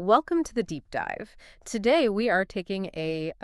Welcome to the deep dive. Today we are taking a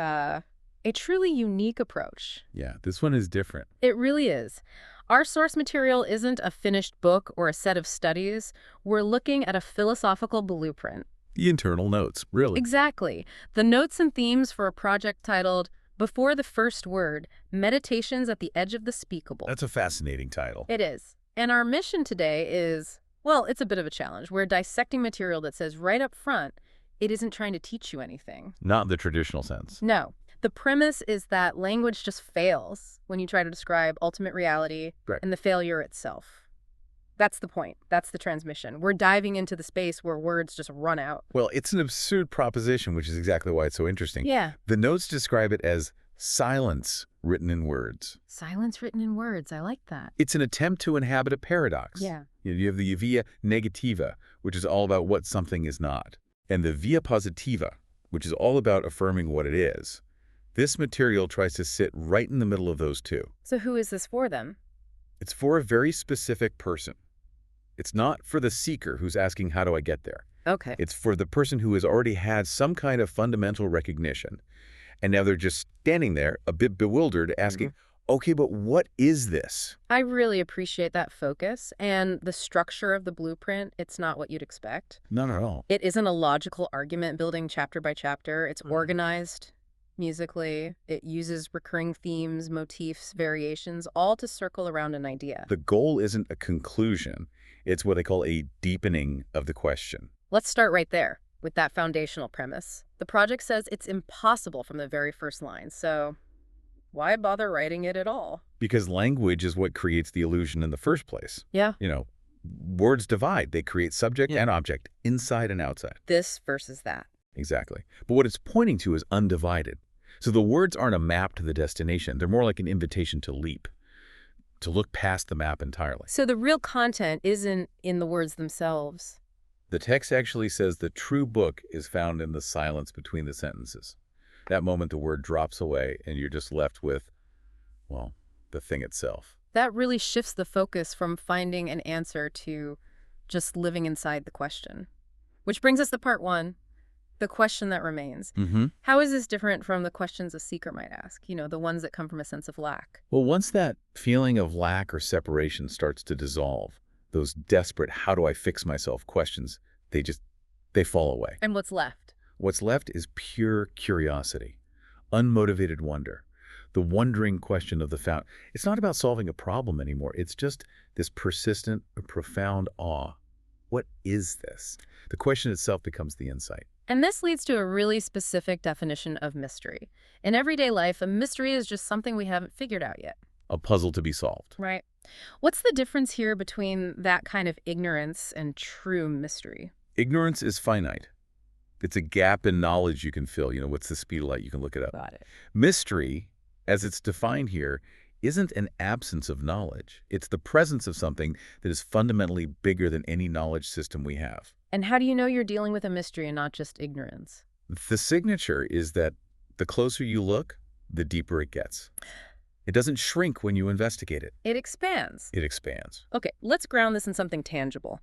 truly unique approach. Yeah, this one is different. It really is. Our source material isn't a finished book or a set of studies. We're looking at a philosophical blueprint. The internal notes, really. Exactly. The notes and themes for a project titled Before the First Word, Meditations at the Edge of the Speakable. That's a fascinating title. It is. And our mission today is, well, it's a bit of a challenge. We're dissecting material that says right up front, it isn't trying to teach you anything. Not in the traditional sense. No. The premise is that language just fails when you try to describe ultimate reality Right. and the failure itself. That's the point. That's the transmission. We're diving into the space where words just run out. Well, it's an absurd proposition, which is exactly why it's so interesting. Yeah. The notes describe it as silence written in words. Silence written in words. I like that. It's an attempt to inhabit a paradox. Yeah. You have the via negativa, which is all about what something is not, and the via positiva, which is all about affirming what it is. This material tries to sit right in the middle of those two. So who is this for then? It's for a very specific person. It's not for the seeker who's asking, how do I get there? Okay. It's for the person who has already had some kind of fundamental recognition. And now they're just standing there, a bit bewildered, asking, okay, but what is this? I really appreciate that focus and the structure of the blueprint. It's not what you'd expect. Not at all. It isn't a logical argument building chapter by chapter. It's organized musically. It uses recurring themes, motifs, variations, all to circle around an idea. The goal isn't a conclusion. It's what they call a deepening of the question. Let's start right there with that foundational premise. The project says it's impossible from the very first line, so why bother writing it at all? Because language is what creates the illusion in the first place. Yeah. Words divide. They create subject and object, inside and outside. This versus that. Exactly. But what it's pointing to is undivided. So the words aren't a map to the destination. They're more like an invitation to leap, to look past the map entirely. So the real content isn't in the words themselves. The text actually says the true book is found in the silence between the sentences. That moment the word drops away and you're just left with, well, the thing itself. That really shifts the focus from finding an answer to just living inside the question. Which brings us to part one, the question that remains. How is this different from the questions a seeker might ask? The ones that come from a sense of lack. Well, once that feeling of lack or separation starts to dissolve, those desperate how do I fix myself questions, they fall away. And what's left? What's left is pure curiosity, unmotivated wonder, the wondering question of the found. It's not about solving a problem anymore. It's just this persistent, profound awe. What is this? The question itself becomes the insight. And this leads to a really specific definition of mystery. In everyday life, a mystery is just something we haven't figured out yet. A puzzle to be solved. Right. What's the difference here between that kind of ignorance and true mystery? Ignorance is finite. It's a gap in knowledge you can fill. What's the speed of light? You can look it up. Got it. Mystery, as it's defined here, isn't an absence of knowledge. It's the presence of something that is fundamentally bigger than any knowledge system we have. And how do you know you're dealing with a mystery and not just ignorance? The signature is that the closer you look, the deeper it gets. It doesn't shrink when you investigate it. It expands. It expands. Okay, let's ground this in something tangible.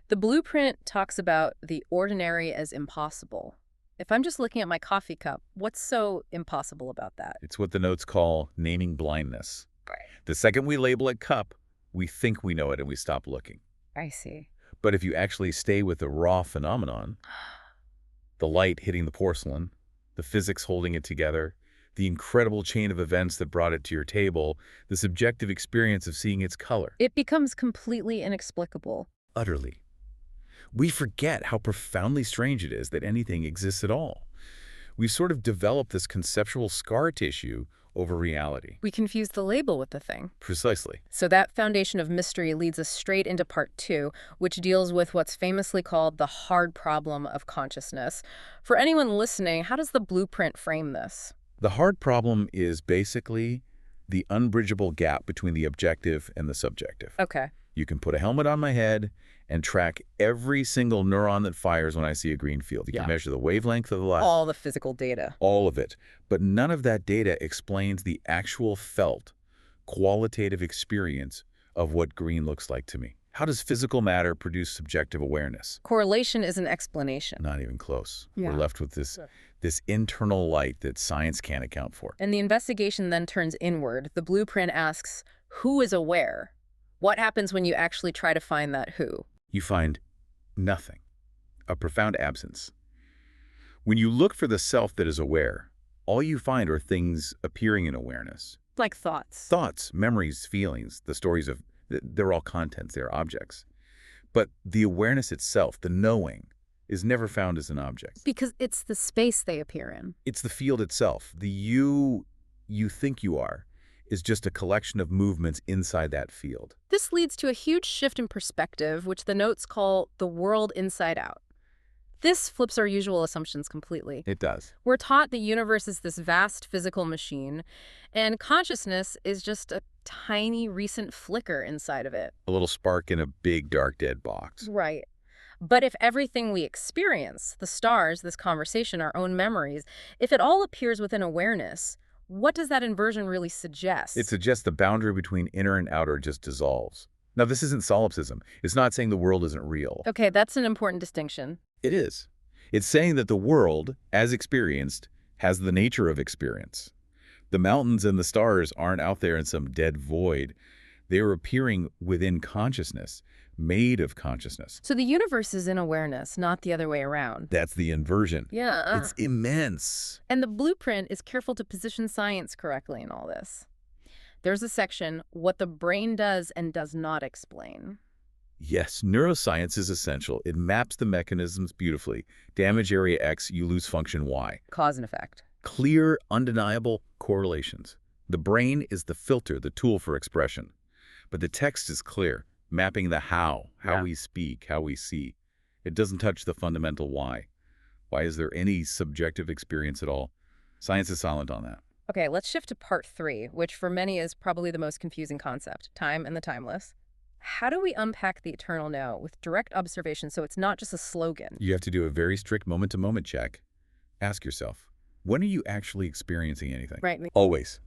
The blueprint talks about the ordinary as impossible. If I'm just looking at my coffee cup, what's so impossible about that? It's what the notes call naming blindness. Right. The second we label it cup, we think we know it and we stop looking. I see. But if you actually stay with the raw phenomenon, the light hitting the porcelain, the physics holding it together, the incredible chain of events that brought it to your table, the subjective experience of seeing its color. It becomes completely inexplicable. Utterly. We forget how profoundly strange it is that anything exists at all. We've sort of developed this conceptual scar tissue over reality. We confuse the label with the thing. Precisely. So that foundation of mystery leads us straight into part two, which deals with what's famously called the hard problem of consciousness. For anyone listening, how does the blueprint frame this? The hard problem is basically the unbridgeable gap between the objective and the subjective. Okay. You can put a helmet on my head and track every single neuron that fires when I see a green field. You can measure the wavelength of the light. All the physical data. All of it. But none of that data explains the actual felt, qualitative experience of what green looks like to me. How does physical matter produce subjective awareness? Correlation is an explanation. Not even close. Yeah. We're left with this internal light that science can't account for. And the investigation then turns inward. The blueprint asks, who is aware? What happens when you actually try to find that who? You find nothing, a profound absence. When you look for the self that is aware, all you find are things appearing in awareness. Like thoughts. Thoughts, memories, feelings, the stories of, they're all contents, they're objects. But the awareness itself, the knowing, is never found as an object. Because it's the space they appear in. It's the field itself. The you think you are is just a collection of movements inside that field. This leads to a huge shift in perspective, which the notes call the world inside out. This flips our usual assumptions completely. It does. We're taught the universe is this vast physical machine, and consciousness is just a tiny recent flicker inside of it. A little spark in a big, dark, dead box. Right. But if everything we experience, the stars, this conversation, our own memories, if it all appears within awareness, what does that inversion really suggest? It suggests the boundary between inner and outer just dissolves. Now, this isn't solipsism. It's not saying the world isn't real. Okay, that's an important distinction. It is. It's saying that the world, as experienced, has the nature of experience. The mountains and the stars aren't out there in some dead void. They are appearing within consciousness, made of consciousness. So the universe is in awareness, not the other way around. That's the inversion. Yeah. It's immense. And the blueprint is careful to position science correctly in all this. There's a section, what the brain does and does not explain. Yes, neuroscience is essential. It maps the mechanisms beautifully. Damage area X, you lose function Y. Cause and effect. Clear, undeniable correlations. The brain is the filter, the tool for expression. But the text is clear, mapping the how we speak, how we see. It doesn't touch the fundamental why. Why is there any subjective experience at all? Science is silent on that. Okay, let's shift to part 3, which for many is probably the most confusing concept, time and the timeless. How do we unpack the eternal now with direct observation so it's not just a slogan? You have to do a very strict moment-to-moment check. Ask yourself, when are you actually experiencing anything? Right. Always.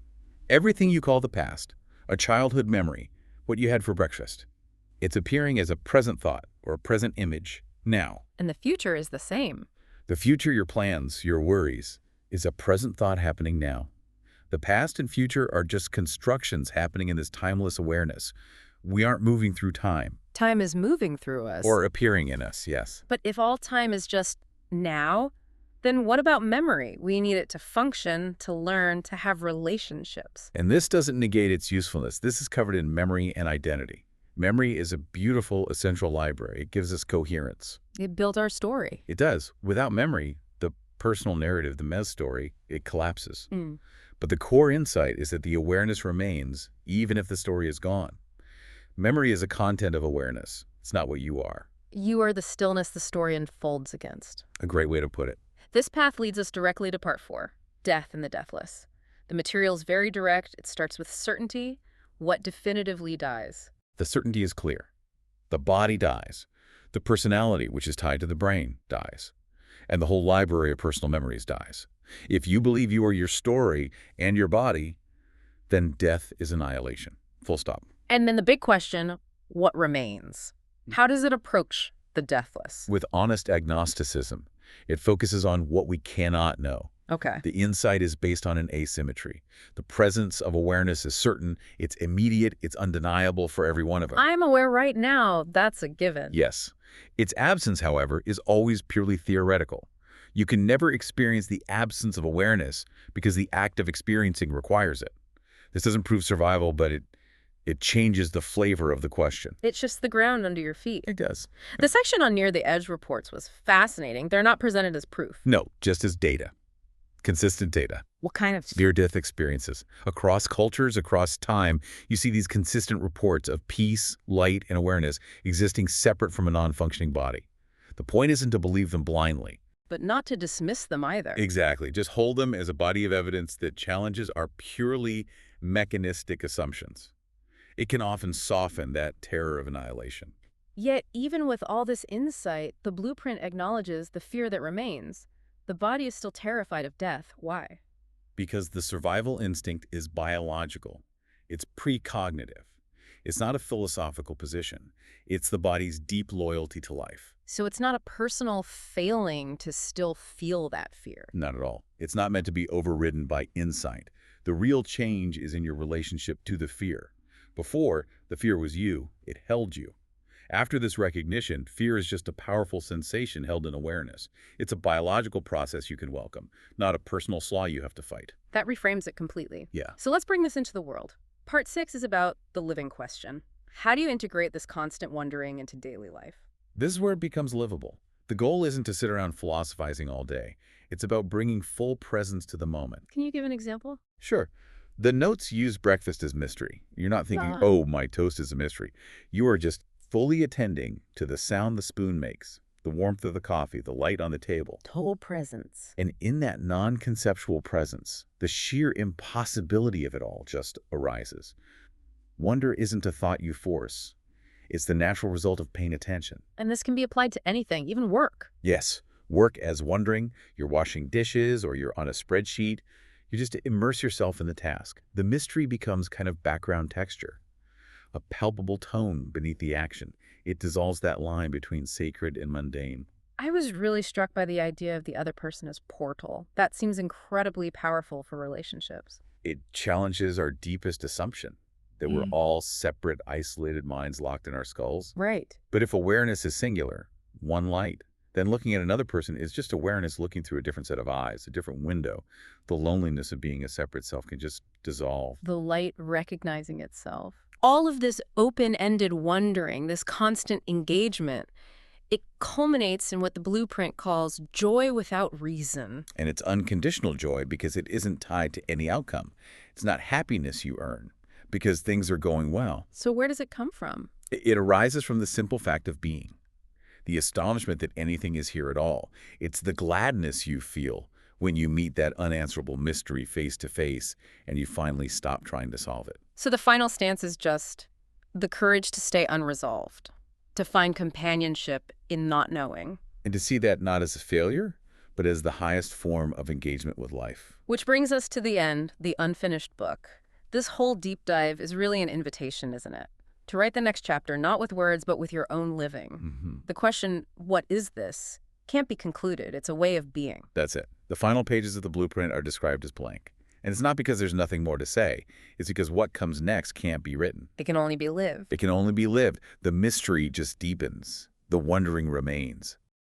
Everything you call the past, a childhood memory, what you had for breakfast, it's appearing as a present thought or a present image now. And the future is the same. The future, your plans, your worries, is a present thought happening now. The past and future are just constructions happening in this timeless awareness. We aren't moving through time. Time is moving through us. Or appearing in us, yes. But if all time is just now, then what about memory? We need it to function, to learn, to have relationships. And this doesn't negate its usefulness. This is covered in memory and identity. Memory is a beautiful essential library. It gives us coherence. It built our story. It does. Without memory, the personal narrative, the Mez story, it collapses. But the core insight is that the awareness remains, even if the story is gone. Memory is a content of awareness. It's not what you are. You are the stillness the story unfolds against. A great way to put it. This path leads us directly to part 4, death and the deathless. The material is very direct. It starts with certainty. What definitively dies? The certainty is clear. The body dies. The personality, which is tied to the brain, dies. And the whole library of personal memories dies. If you believe you are your story and your body, then death is annihilation. Full stop. And then the big question, what remains? How does it approach the deathless? With honest agnosticism, it focuses on what we cannot know. Okay. The insight is based on an asymmetry. The presence of awareness is certain, it's immediate, it's undeniable for every one of us. I'm aware right now. That's a given. Yes. Its absence, however, is always purely theoretical. You can never experience the absence of awareness because the act of experiencing requires it. This doesn't prove survival, but it changes the flavor of the question. It's just the ground under your feet. It does. The section on near the edge reports was fascinating. They're not presented as proof. No, just as data. Consistent data. What kind of... Near-death experiences. Across cultures, across time, you see these consistent reports of peace, light, and awareness existing separate from a non-functioning body. The point isn't to believe them blindly. But not to dismiss them either. Exactly. Just hold them as a body of evidence that challenges our purely mechanistic assumptions. It can often soften that terror of annihilation. Yet, even with all this insight, the blueprint acknowledges the fear that remains. The body is still terrified of death. Why? Because the survival instinct is biological. It's precognitive. It's not a philosophical position. It's the body's deep loyalty to life. So it's not a personal failing to still feel that fear. Not at all. It's not meant to be overridden by insight. The real change is in your relationship to the fear. Before, the fear was you. It held you. After this recognition, fear is just a powerful sensation held in awareness. It's a biological process you can welcome, not a personal flaw you have to fight. That reframes it completely. Yeah. So let's bring this into the world. Part 6 is about the living question. How do you integrate this constant wondering into daily life? This is where it becomes livable. The goal isn't to sit around philosophizing all day. It's about bringing full presence to the moment. Can you give an example? Sure. The notes use breakfast as mystery. You're not thinking, oh, my toast is a mystery. You are just fully attending to the sound the spoon makes, the warmth of the coffee, the light on the table. Total presence. And in that non-conceptual presence, the sheer impossibility of it all just arises. Wonder isn't a thought you force. It's the natural result of paying attention. And this can be applied to anything, even work. Yes, work as wondering, you're washing dishes or you're on a spreadsheet. You just immerse yourself in the task. The mystery becomes kind of background texture, a palpable tone beneath the action. It dissolves that line between sacred and mundane. I was really struck by the idea of the other person as portal. That seems incredibly powerful for relationships. It challenges our deepest assumption that we're all separate, isolated minds locked in our skulls. Right. But if awareness is singular, one light, then looking at another person is just awareness looking through a different set of eyes, a different window. The loneliness of being a separate self can just dissolve. The light recognizing itself. All of this open-ended wondering, this constant engagement, it culminates in what the blueprint calls joy without reason. And it's unconditional joy because it isn't tied to any outcome. It's not happiness you earn because things are going well. So where does it come from? It arises from the simple fact of being. The astonishment that anything is here at all. It's the gladness you feel when you meet that unanswerable mystery face to face and you finally stop trying to solve it. So the final stance is just the courage to stay unresolved, to find companionship in not knowing. And to see that not as a failure, but as the highest form of engagement with life. Which brings us to the end, the unfinished book. This whole deep dive is really an invitation, isn't it? To write the next chapter, not with words, but with your own living. The question, what is this, can't be concluded. It's a way of being. That's it. The final pages of the blueprint are described as blank. And it's not because there's nothing more to say. It's because what comes next can't be written. It can only be lived. It can only be lived. The mystery just deepens. The wondering remains.